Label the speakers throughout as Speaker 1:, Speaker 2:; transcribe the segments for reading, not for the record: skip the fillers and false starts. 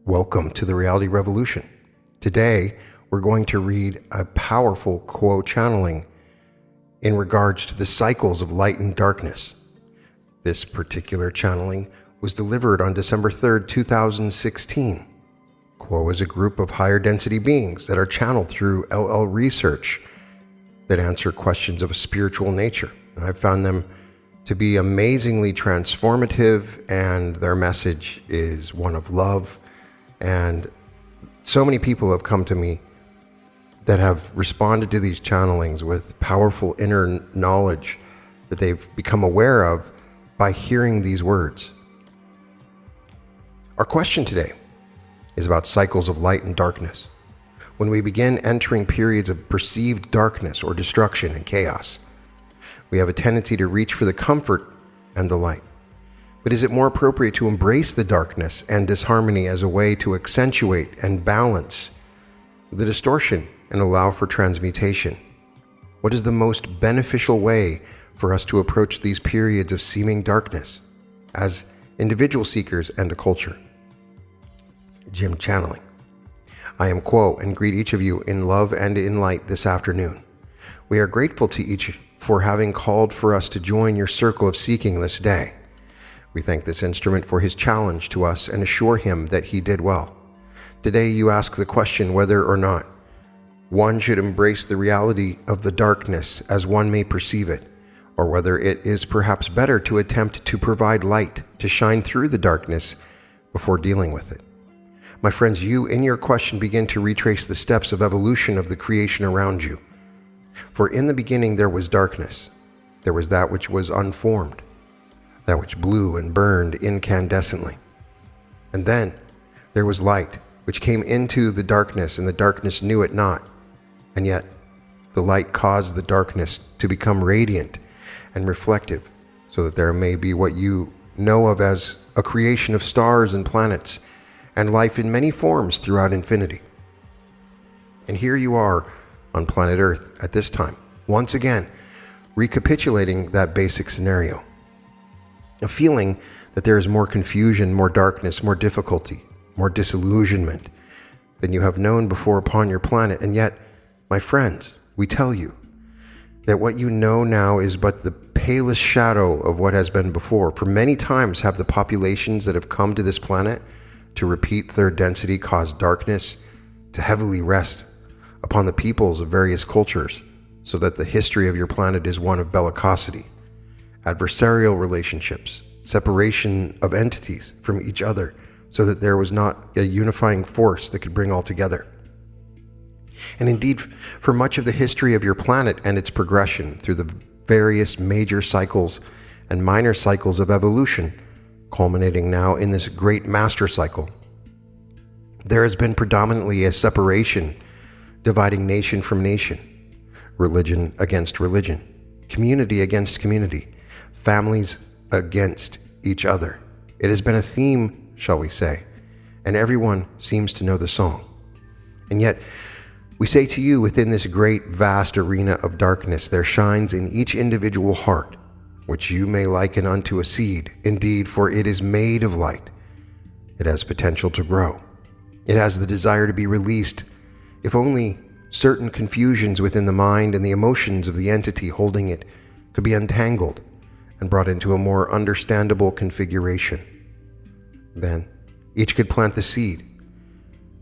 Speaker 1: Welcome to the Reality Revolution. Today, we're going to read a powerful quote channeling in regards to the cycles of light and darkness. This particular channeling was delivered on December 3rd, 2016. Quo is a group of higher density beings that are channeled through LL research that answer questions of a spiritual nature. And I've found them to be amazingly transformative, and their message is one of love. And so many people have come to me that have responded to these channelings with powerful inner knowledge that they've become aware of by hearing these words. Our question today is about cycles of light and darkness. When we begin entering periods of perceived darkness or destruction and chaos, we have a tendency to reach for the comfort and the light. But is it more appropriate to embrace the darkness and disharmony as a way to accentuate and balance the distortion and allow for transmutation? What is the most beneficial way for us to approach these periods of seeming darkness as individual seekers and a culture? Jim channeling. I am Quo and greet each of you in love and in light this afternoon. We are grateful to each for having called for us to join your circle of seeking this day. We thank this instrument for his challenge to us and assure him that he did well. Today you ask the question whether or not one should embrace the reality of the darkness as one may perceive it, or whether it is perhaps better to attempt to provide light to shine through the darkness before dealing with it. My friends, you in your question begin to retrace the steps of evolution of the creation around you. For in the beginning there was darkness. There was that which was unformed, that which blew and burned incandescently. And then there was light, which came into the darkness, and the darkness knew it not. And yet the light caused the darkness to become radiant and reflective, so that there may be what you know of as a creation of stars and planets and life in many forms throughout infinity. And here you are on planet Earth at this time, once again, recapitulating that basic scenario. A feeling that there is more confusion, more darkness, more difficulty, more disillusionment than you have known before upon your planet. And yet, my friends, we tell you that what you know now is but the palest shadow of what has been before. For many times have the populations that have come to this planet to repeat third density caused darkness to heavily rest upon the peoples of various cultures, so that the history of your planet is one of bellicosity, adversarial relationships, separation of entities from each other, so that there was not a unifying force that could bring all together. And indeed, for much of the history of your planet and its progression through the various major cycles and minor cycles of evolution, culminating now in this great master cycle, there has been predominantly a separation dividing nation from nation, religion against religion, community against community, families against each other. It has been a theme, shall we say, and everyone seems to know the song. And yet, we say to you, within this great vast arena of darkness, there shines in each individual heart, which you may liken unto a seed. Indeed, for it is made of light. It has potential to grow. It has the desire to be released, if only certain confusions within the mind and the emotions of the entity holding it could be untangled and brought into a more understandable configuration. Then each could plant the seed.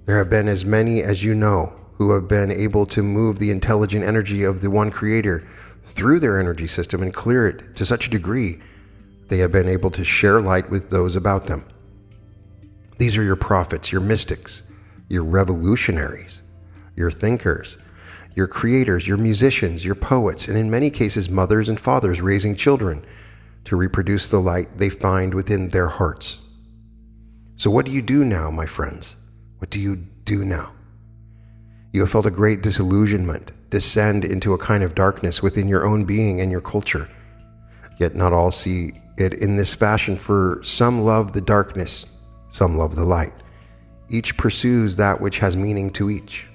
Speaker 1: There have been as many as you know who have been able to move the intelligent energy of the one creator through their energy system and clear it to such a degree they have been able to share light with those about them. These are your prophets, your mystics, your revolutionaries, your thinkers, your creators, your musicians, your poets, and in many cases mothers and fathers raising children to reproduce the light they find within their hearts. So what do you do now, my friends? What do you do now? You have felt a great disillusionment descend into a kind of darkness within your own being and your culture. Yet not all see it in this fashion, for some love the darkness, some love the light. Each pursues that which has meaning to each.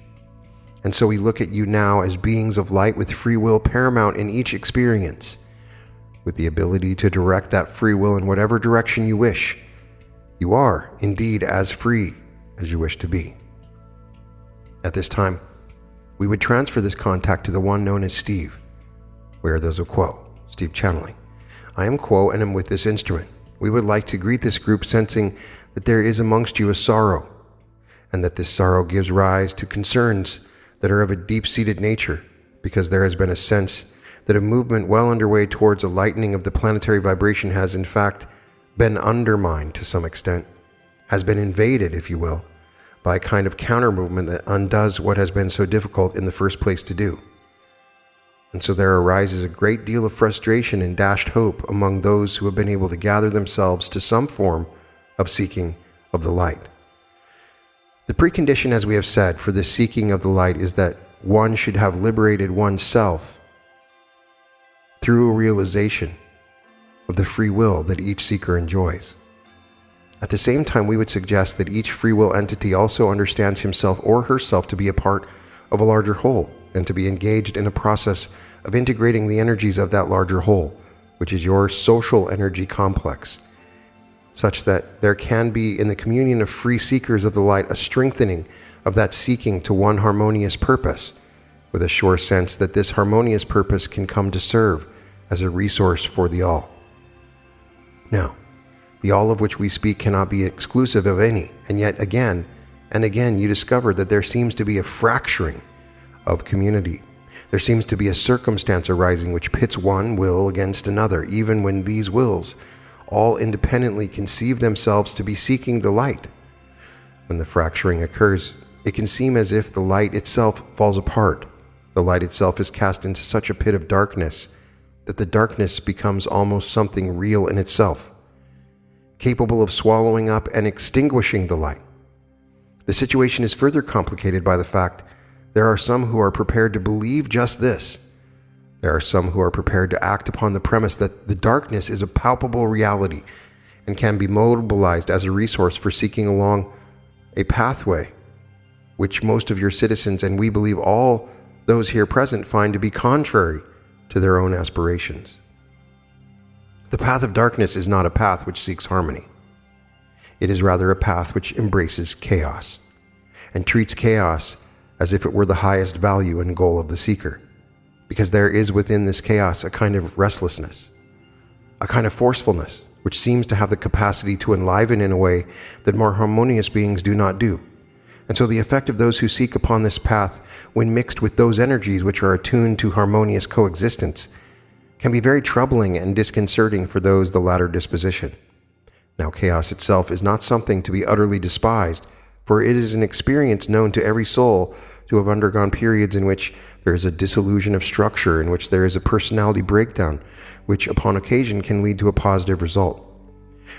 Speaker 1: And so we look at you now as beings of light with free will paramount in each experience, with the ability to direct that free will in whatever direction you wish. You are indeed as free as you wish to be. At this time, we would transfer this contact to the one known as Steve. We are those of Quo, Steve channeling. I am Quo and am with this instrument. We would like to greet this group, sensing that there is amongst you a sorrow, and that this sorrow gives rise to concerns that are of a deep-seated nature, because there has been a sense that a movement well underway towards a lightening of the planetary vibration has in fact been undermined to some extent, has been invaded, if you will, by a kind of counter-movement that undoes what has been so difficult in the first place to do. And so there arises a great deal of frustration and dashed hope among those who have been able to gather themselves to some form of seeking of the light. The precondition, as we have said, for this seeking of the light is that one should have liberated oneself through a realization of the free will that each seeker enjoys. At the same time, we would suggest that each free will entity also understands himself or herself to be a part of a larger whole, and to be engaged in a process of integrating the energies of that larger whole, which is your social energy complex, such that there can be in the communion of free seekers of the light a strengthening of that seeking to one harmonious purpose, with a sure sense that this harmonious purpose can come to serve as a resource for the all. Now, the all of which we speak cannot be exclusive of any, and yet again and again you discover that there seems to be a fracturing of community. There seems to be a circumstance arising which pits one will against another, even when these wills all independently conceive themselves to be seeking the light. When the fracturing occurs, it can seem as if the light itself falls apart. The light itself is cast into such a pit of darkness that the darkness becomes almost something real in itself, capable of swallowing up and extinguishing the light. The situation is further complicated by the fact there are some who are prepared to believe just this. There are some who are prepared to act upon the premise that the darkness is a palpable reality and can be mobilized as a resource for seeking along a pathway which most of your citizens, and we believe all those here present, find to be contrary to their own aspirations. The path of darkness is not a path which seeks harmony. It is rather a path which embraces chaos and treats chaos as if it were the highest value and goal of the seeker, because there is within this chaos a kind of restlessness, a kind of forcefulness, which seems to have the capacity to enliven in a way that more harmonious beings do not do. And so the effect of those who seek upon this path, when mixed with those energies which are attuned to harmonious coexistence, can be very troubling and disconcerting for those the latter disposition. Now, chaos itself is not something to be utterly despised, for it is an experience known to every soul to have undergone periods in which there is a dissolution of structure, in which there is a personality breakdown, which upon occasion can lead to a positive result.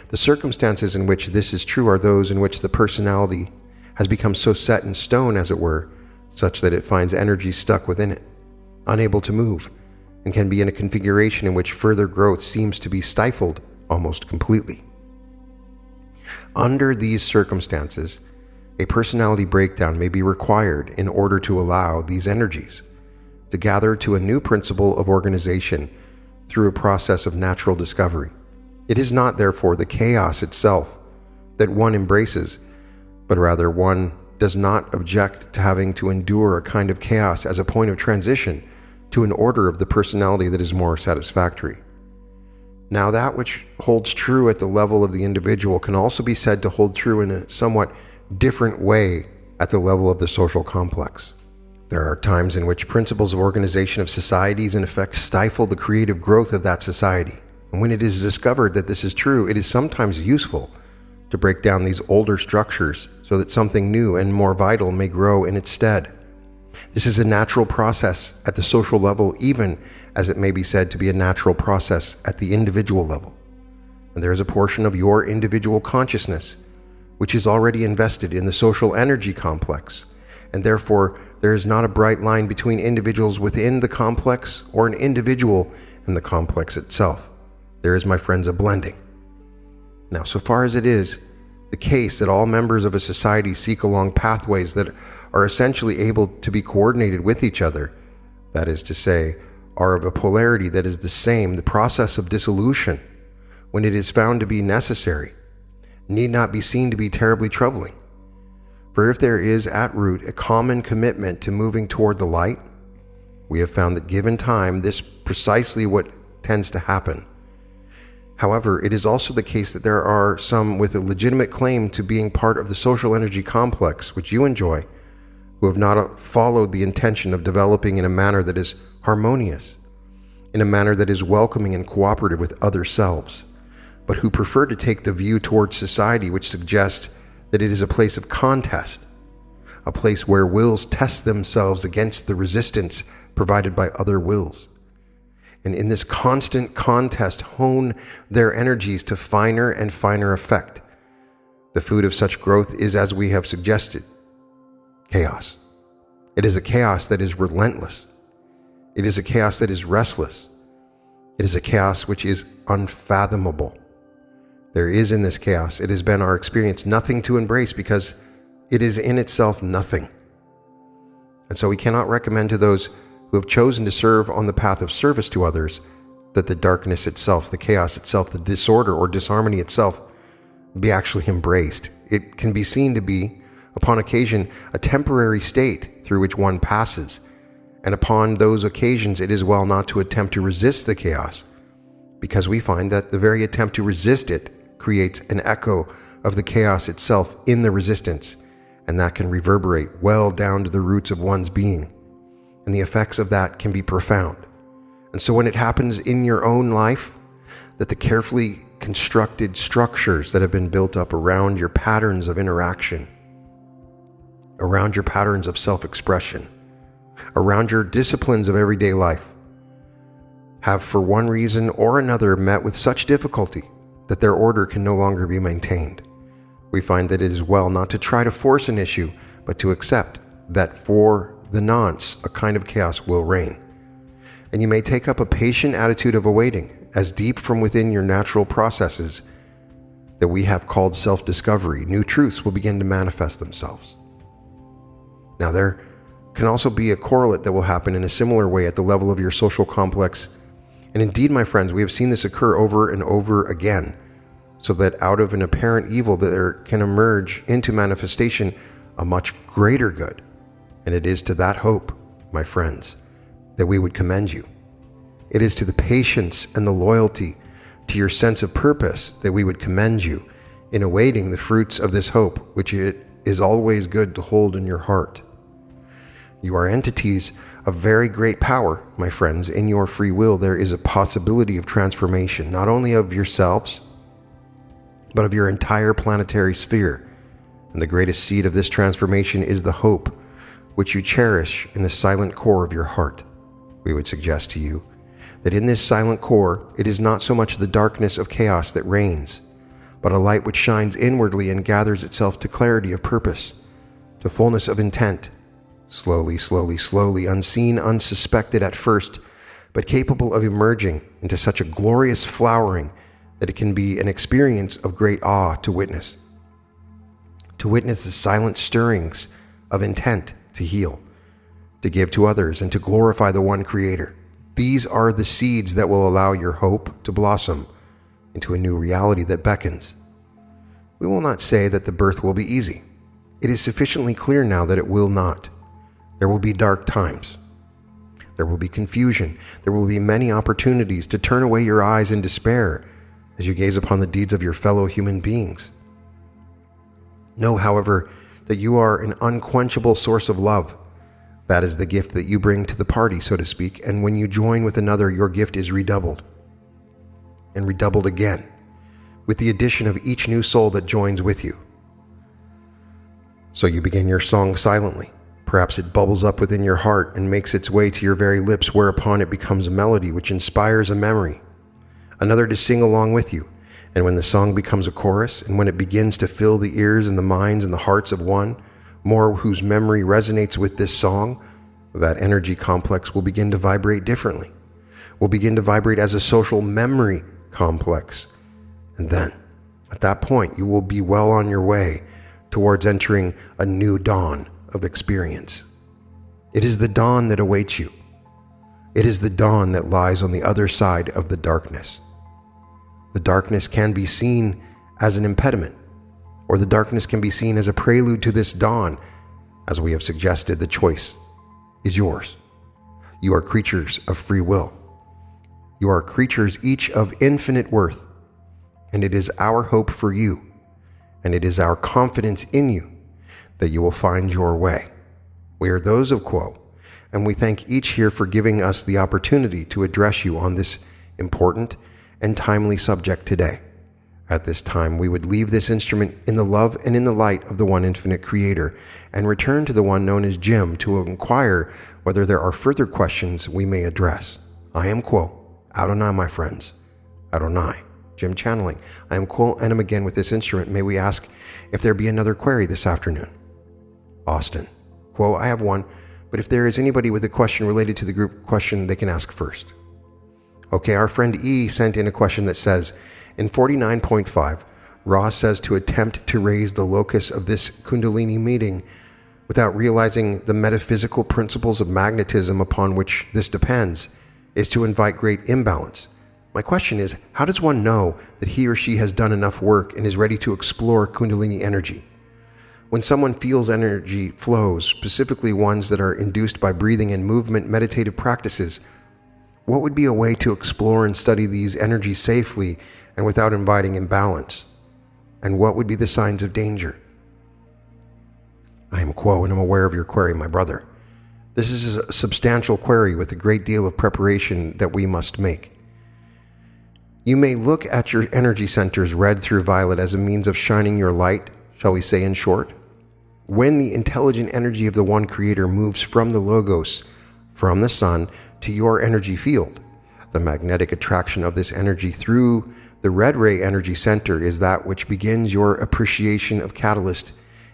Speaker 1: The circumstances in which this is true are those in which the personality has become so set in stone, as it were, such that it finds energy stuck within it, unable to move, and can be in a configuration in which further growth seems to be stifled almost completely. Under these circumstances, a personality breakdown may be required in order to allow these energies to gather to a new principle of organization through a process of natural discovery. It is not, therefore, the chaos itself that one embraces, but rather one does not object to having to endure a kind of chaos as a point of transition to an order of the personality that is more satisfactory. Now, that which holds true at the level of the individual can also be said to hold true in a somewhat different way at the level of the social complex. There are times in which principles of organization of societies in effect stifle the creative growth of that society. And when it is discovered that this is true, it is sometimes useful to break down these older structures so that something new and more vital may grow in its stead. This is a natural process at the social level, even as it may be said to be a natural process at the individual level. And there is a portion of your individual consciousness which is already invested in the social energy complex, and therefore there is not a bright line between individuals within the complex or an individual in the complex itself. There is, my friends, a blending. Now, so far as it is the case that all members of a society seek along pathways that are essentially able to be coordinated with each other, that is to say, are of a polarity that is the same, the process of dissolution, when it is found to be necessary, need not be seen to be terribly troubling. For if there is at root a common commitment to moving toward the light, we have found that given time, this precisely what tends to happen. However, it is also the case that there are some with a legitimate claim to being part of the social energy complex which you enjoy, who have not followed the intention of developing in a manner that is harmonious, in a manner that is welcoming and cooperative with other selves, but who prefer to take the view towards society which suggests that it is a place of contest, a place where wills test themselves against the resistance provided by other wills, and in this constant contest hone their energies to finer and finer effect. The food of such growth is, as we have suggested, chaos. It is a chaos that is relentless. It is a chaos that is restless. It is a chaos which is unfathomable. There is in this chaos, it has been our experience, nothing to embrace because it is in itself nothing. And so we cannot recommend to those who have chosen to serve on the path of service to others that the darkness itself, the chaos itself, the disorder or disharmony itself be actually embraced. It can be seen to be, upon occasion, a temporary state through which one passes, and upon those occasions it is well not to attempt to resist the chaos, because we find that the very attempt to resist it creates an echo of the chaos itself in the resistance, and that can reverberate well down to the roots of one's being, and the effects of that can be profound. And so when it happens in your own life, that the carefully constructed structures that have been built up around your patterns of interaction, around your patterns of self-expression, around your disciplines of everyday life, have for one reason or another met with such difficulty that their order can no longer be maintained. We find that it is well not to try to force an issue, but to accept that for the nonce, a kind of chaos will reign. And you may take up a patient attitude of awaiting, as deep from within your natural processes that we have called self-discovery, new truths will begin to manifest themselves. Now, there can also be a correlate that will happen in a similar way at the level of your social complex. And indeed, my friends, we have seen this occur over and over again, so that out of an apparent evil there can emerge into manifestation a much greater good. And it is to that hope, my friends, that we would commend you. It is to the patience and the loyalty to your sense of purpose that we would commend you in awaiting the fruits of this hope, which it is always good to hold in your heart. You are entities of very great power, my friends. In your free will, there is a possibility of transformation, not only of yourselves, but of your entire planetary sphere. And the greatest seed of this transformation is the hope which you cherish in the silent core of your heart. We would suggest to you that in this silent core, it is not so much the darkness of chaos that reigns, but a light which shines inwardly and gathers itself to clarity of purpose, to fullness of intent, slowly, slowly, slowly, unseen, unsuspected at first, but capable of emerging into such a glorious flowering that it can be an experience of great awe to witness the silent stirrings of intent to heal, to give to others, and to glorify the one Creator. These are the seeds that will allow your hope to blossom into a new reality that beckons. We will not say that the birth will be easy. It is sufficiently clear now that it will not. There will be dark times. There will be confusion. There will be many opportunities to turn away your eyes in despair as you gaze upon the deeds of your fellow human beings. Know, however, that you are an unquenchable source of love. That is the gift that you bring to the party, so to speak, and when you join with another, your gift is redoubled, and redoubled again, with the addition of each new soul that joins with you. So you begin your song silently. Perhaps it bubbles up within your heart and makes its way to your very lips, whereupon it becomes a melody which inspires a memory, another to sing along with you. And when the song becomes a chorus, and when it begins to fill the ears and the minds and the hearts of one more whose memory resonates with this song, that energy complex will begin to vibrate differently, will begin to vibrate as a social memory complex. And then, at that point, you will be well on your way towards entering a new dawn of experience. It is the dawn that awaits you. It is the dawn that lies on the other side of the darkness. The darkness can be seen as an impediment, or the darkness can be seen as a prelude to this dawn. As we have suggested, the choice is yours. You are creatures of free will. You are creatures each of infinite worth, and it is our hope for you, and it is our confidence in you that you will find your way. We are those of Quo, and we thank each here for giving us the opportunity to address you on this important and timely subject today. At this time, we would leave this instrument in the love and in the light of the one infinite creator and return to the one known as Jim to inquire whether there are further questions we may address. I am Quo. Adonai, my friends. Adonai. Jim channeling. I am Quo and am again with this instrument. May we ask if there be another query this afternoon? Austin. Quo, I have one, but if there is anybody with a question related to the group question, they can ask first. Okay, our friend E sent in a question that says, in 49.5, Ra says to attempt to raise the locus of this Kundalini meeting without realizing the metaphysical principles of magnetism upon which this depends is to invite great imbalance. My question is, how does one know that he or she has done enough work and is ready to explore Kundalini energy? When someone feels energy flows, specifically ones that are induced by breathing and movement meditative practices, what would be a way to explore and study these energies safely and without inviting imbalance? And what would be the signs of danger? I am Quo and am aware of your query, my brother. This is a substantial query with a great deal of preparation that we must make. You may look at your energy centers red through violet as a means of shining your light, shall we say in short. When the intelligent energy of the one creator moves from the logos, from the sun, to your energy field, the magnetic attraction of this energy through the red ray energy center is that which begins your appreciation of catalyst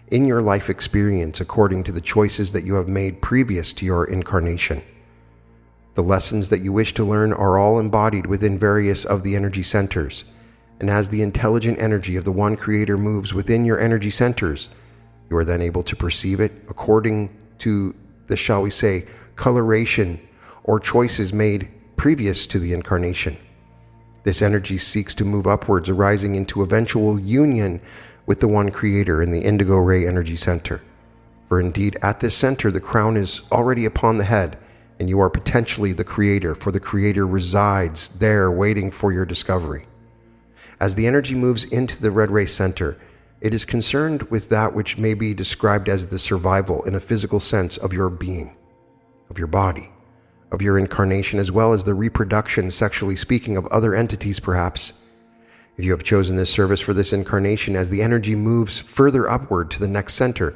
Speaker 1: in your life experience according to the choices that you have made previous to your incarnation. The lessons that you wish to learn are all embodied within various of the energy centers, and as the intelligent energy of the one creator moves within your energy centers, you are then able to perceive it according to the, shall we say, coloration or choices made previous to the incarnation. This energy seeks to move upwards, arising into eventual union with the one creator in the indigo ray energy center. For indeed, at this center, the crown is already upon the head, and you are potentially the creator, for the creator resides there waiting for your discovery. As the energy moves into the red ray center, it is concerned with that which may be described as the survival in a physical sense of your being, of your body, of your incarnation, as well as the reproduction, sexually speaking, of other entities perhaps. If you have chosen this service for this incarnation, as the energy moves further upward to the next center,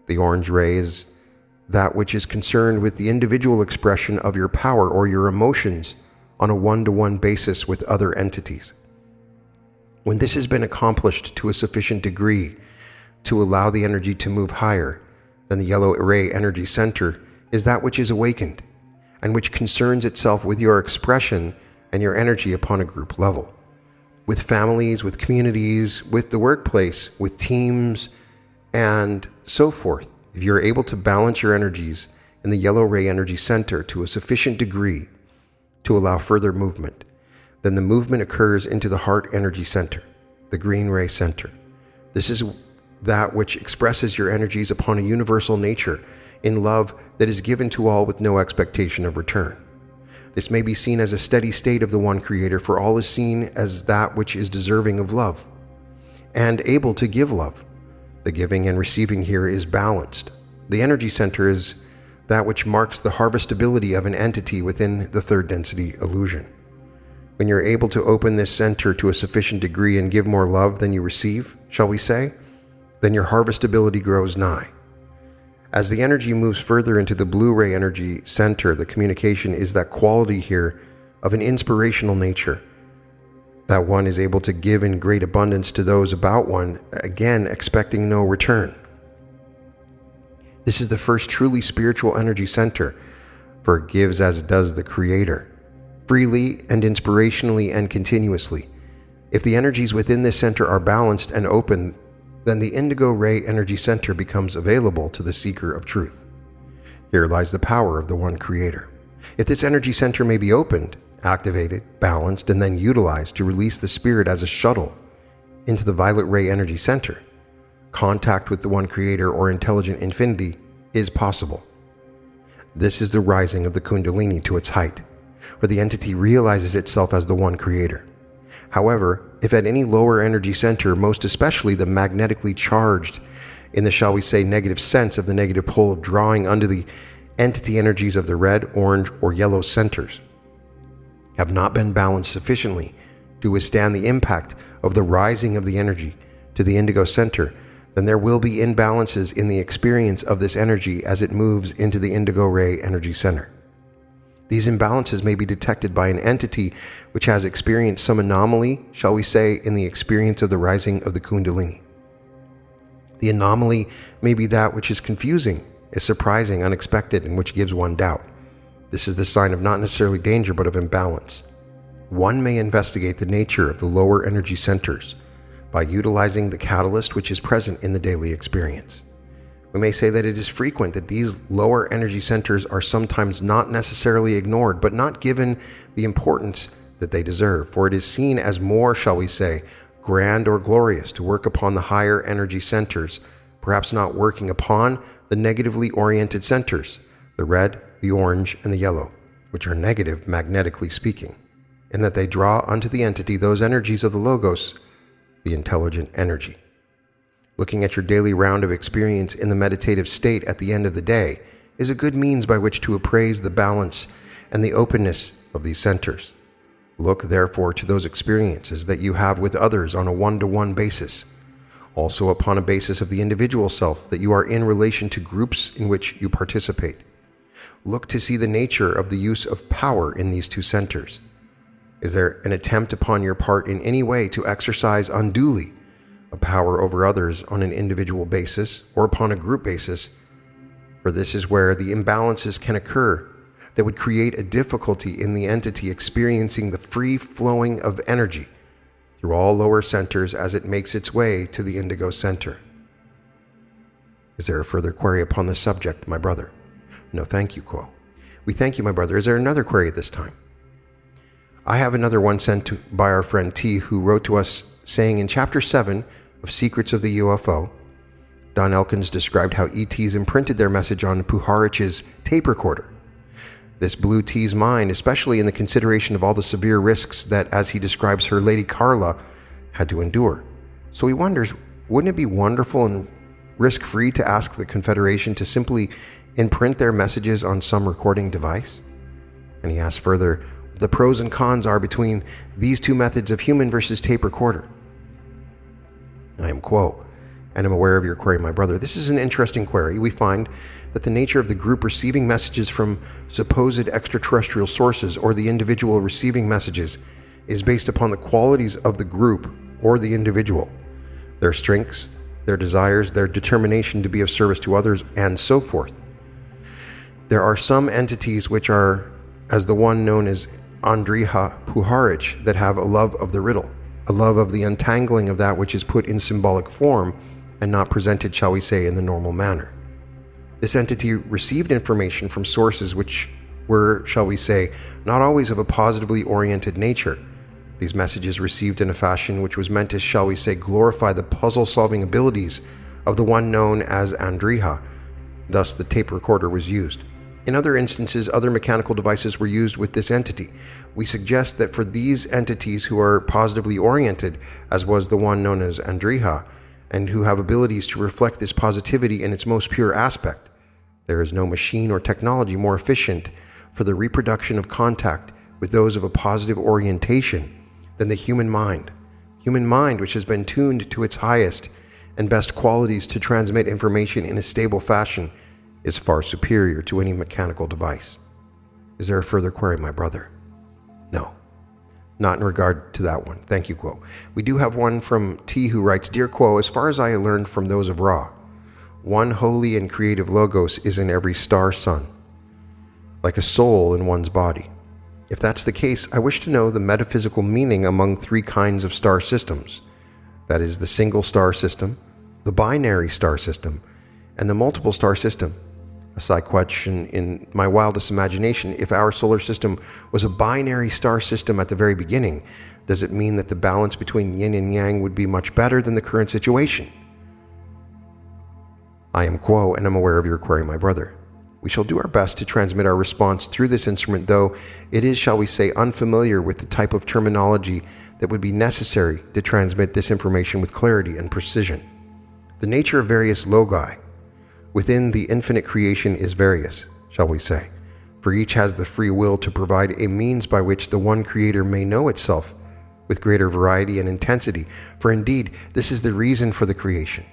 Speaker 1: the orange ray is that which is concerned with the individual expression of your power or your emotions on a one-to-one basis with other entities. When this has been accomplished to a sufficient degree to allow the energy to move higher, then the yellow ray energy center is that which is awakened and which concerns itself with your expression and your energy upon a group level, with families, with communities, with the workplace, with teams, and so forth. If you're able to balance your energies in the yellow ray energy center to a sufficient degree to allow further movement, then the movement occurs into the heart energy center, the green ray center. This is that which expresses your energies upon a universal nature in love that is given to all with no expectation of return. This may be seen as a steady state of the one creator, for all is seen as that which is deserving of love and able to give love. The giving and receiving here is balanced. The energy center is that which marks the harvestability of an entity within the third density illusion. When you're able to open this center to a sufficient degree and give more love than you receive, shall we say, then your harvestability grows nigh. As the energy moves further into the blue ray energy center, the communication is that quality here of an inspirational nature, that one is able to give in great abundance to those about one, again expecting no return. This is the first truly spiritual energy center, for it gives as does the Creator, freely and inspirationally and continuously. If the energies within this center are balanced and open, then the indigo ray energy center becomes available to the seeker of truth. Here lies the power of the one Creator. If this energy center may be opened, activated, balanced, and then utilized to release the spirit as a shuttle into the violet ray energy center, contact with the one creator or intelligent infinity is possible. This is the rising of the Kundalini to its height, where the entity realizes itself as the one creator. However, if at any lower energy center, most especially the magnetically charged, in the, shall we say, negative sense of the negative pole of drawing under the entity energies of the red, orange, or yellow centers, have not been balanced sufficiently to withstand the impact of the rising of the energy to the indigo center, then there will be imbalances in the experience of this energy as it moves into the indigo ray energy center. These imbalances may be detected by an entity which has experienced some anomaly, shall we say, in the experience of the rising of the Kundalini. The anomaly may be that which is confusing, is surprising, unexpected, and which gives one doubt. This is the sign of not necessarily danger, but of imbalance. One may investigate the nature of the lower energy centers by utilizing the catalyst which is present in the daily experience. We may say that it is frequent that these lower energy centers are sometimes not necessarily ignored, but not given the importance that they deserve, for it is seen as more, shall we say, grand or glorious to work upon the higher energy centers, perhaps not working upon the negatively oriented centers, the red, the orange, and the yellow, which are negative magnetically speaking, in that they draw unto the entity those energies of the Logos, the intelligent energy. Looking at your daily round of experience in the meditative state at the end of the day is a good means by which to appraise the balance and the openness of these centers. Look, therefore, to those experiences that you have with others on a one-to-one basis, also upon a basis of the individual self that you are in relation to groups in which you participate. Look to see the nature of the use of power in these two centers. Is there an attempt upon your part in any way to exercise unduly a power over others on an individual basis or upon a group basis? For this is where the imbalances can occur that would create a difficulty in the entity experiencing the free flowing of energy through all lower centers as it makes its way to the indigo center. Is there a further query upon this subject, my brother? No, thank you, Quo. We thank you, my brother. Is there another query at this time? I have another one sent by our friend T, who wrote to us saying in Chapter 7 of Secrets of the UFO, Don Elkins described how ETs imprinted their message on Puharich's tape recorder. This blew T's mind, especially in the consideration of all the severe risks that, as he describes her, Lady Carla had to endure. So he wonders, wouldn't it be wonderful and risk-free to ask the Confederation to simply imprint their messages on some recording device? And he asks further, the pros and cons are between these two methods of human versus tape recorder. I am Quo, and am aware of your query, my brother. This is an interesting query. We find that the nature of the group receiving messages from supposed extraterrestrial sources or the individual receiving messages is based upon the qualities of the group or the individual, their strengths, their desires, their determination to be of service to others, and so forth. There are some entities which are, as the one known as Andriha Puharich, that have a love of the riddle, a love of the untangling of that which is put in symbolic form and not presented, shall we say, in the normal manner. This entity received information from sources which were, shall we say, not always of a positively oriented nature. These messages received in a fashion which was meant to, shall we say, glorify the puzzle-solving abilities of the one known as Andriha. Thus, the tape recorder was used. In other instances, other mechanical devices were used with this entity. We suggest that for these entities who are positively oriented, as was the one known as Andriha, and who have abilities to reflect this positivity in its most pure aspect, there is no machine or technology more efficient for the reproduction of contact with those of a positive orientation than the human mind. Human mind, which has been tuned to its highest and best qualities to transmit information in a stable fashion, is far superior to any mechanical device. Is there a further query, my brother? No, not in regard to that one. Thank you, Quo. We do have one from T, who writes, Dear Quo, as far as I learned from those of Ra, one holy and creative Logos is in every star sun, like a soul in one's body. If that's the case, I wish to know the metaphysical meaning among three kinds of star systems. That is, the single star system, the binary star system, and the multiple star system. A side question in my wildest imagination, if our solar system was a binary star system at the very beginning, does it mean that the balance between yin and yang would be much better than the current situation? I am Quo, and I'm aware of your query, my brother. We shall do our best to transmit our response through this instrument, though it is, shall we say, unfamiliar with the type of terminology that would be necessary to transmit this information with clarity and precision. The nature of various logi within the infinite creation is various, shall we say, for each has the free will to provide a means by which the one creator may know itself with greater variety and intensity, for indeed this is the reason for the creation.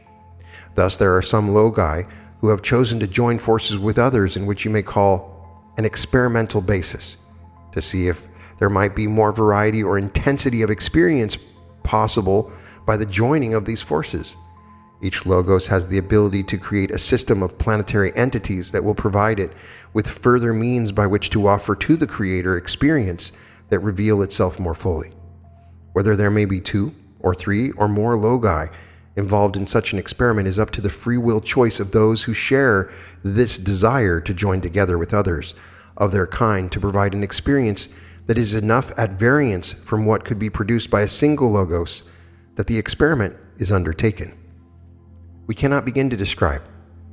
Speaker 1: Thus there are some logi who have chosen to join forces with others in which you may call an experimental basis, to see if there might be more variety or intensity of experience possible by the joining of these forces. Each logos has the ability to create a system of planetary entities that will provide it with further means by which to offer to the creator experience that reveal itself more fully. Whether there may be 2 or 3 or more logi involved in such an experiment is up to the free will choice of those who share this desire to join together with others of their kind to provide an experience that is enough at variance from what could be produced by a single logos that the experiment is undertaken. We cannot begin to describe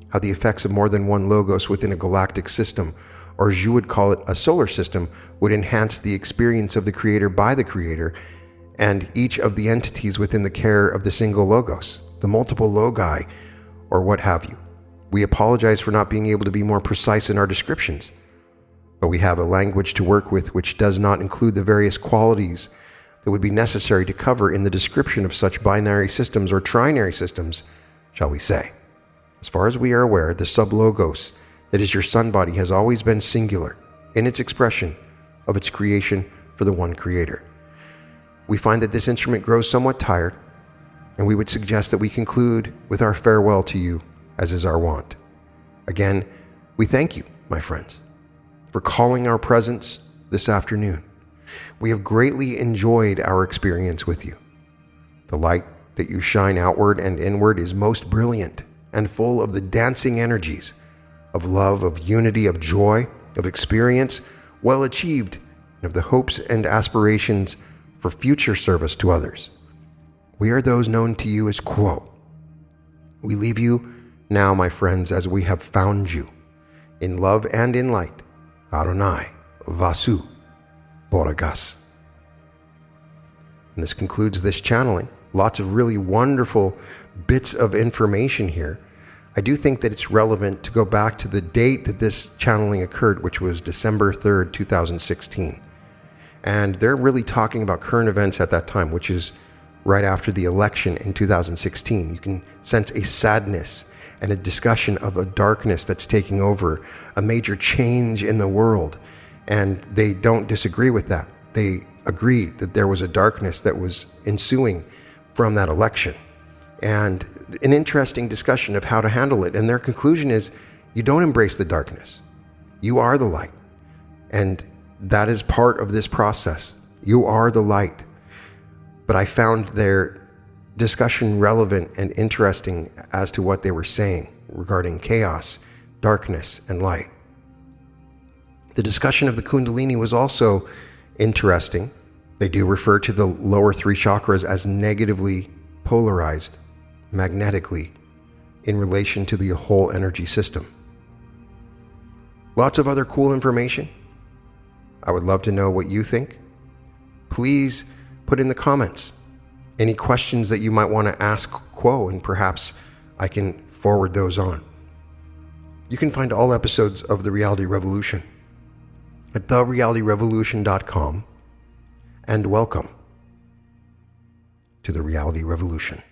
Speaker 1: how the effects of more than one logos within a galactic system, or as you would call it, a solar system, would enhance the experience of the creator by the creator and each of the entities within the care of the single logos, the multiple logi, or what have you. We apologize for not being able to be more precise in our descriptions, but we have a language to work with which does not include the various qualities that would be necessary to cover in the description of such binary systems or trinary systems, shall we say. As far as we are aware, the sublogos that is your sun body has always been singular in its expression of its creation for the one creator. We find that this instrument grows somewhat tired, and we would suggest that we conclude with our farewell to you, as is our wont. Again, we thank you, my friends, for calling our presence this afternoon. We have greatly enjoyed our experience with you. The light that you shine outward and inward is most brilliant and full of the dancing energies of love, of unity, of joy, of experience well achieved, and of the hopes and aspirations for future service to others. We are those known to you as Quo. We leave you now, my friends, as we have found you, in love and in light. Adonai, Vasu, Boragas. And this concludes this channeling. Lots of really wonderful bits of information here. I do think that it's relevant to go back to the date that this channeling occurred, which was December 3rd, 2016. And they're really talking about current events at that time, which is right after the election in 2016. You can sense a sadness and a discussion of a darkness that's taking over, a major change in the world. And they don't disagree with that. They agree that there was a darkness that was ensuing from that election. And an interesting discussion of how to handle it. And their conclusion is, you don't embrace the darkness. You are the light. And that is part of this process. You are the light. But I found their discussion relevant and interesting as to what they were saying regarding chaos, darkness, and light. The discussion of the Kundalini was also interesting. They do refer to the lower 3 chakras as negatively polarized magnetically in relation to the whole energy system. Lots of other cool information. I would love to know what you think. Please put in the comments any questions that you might want to ask Quo, and perhaps I can forward those on. You can find all episodes of The Reality Revolution at therealityrevolution.com, and welcome to The Reality Revolution.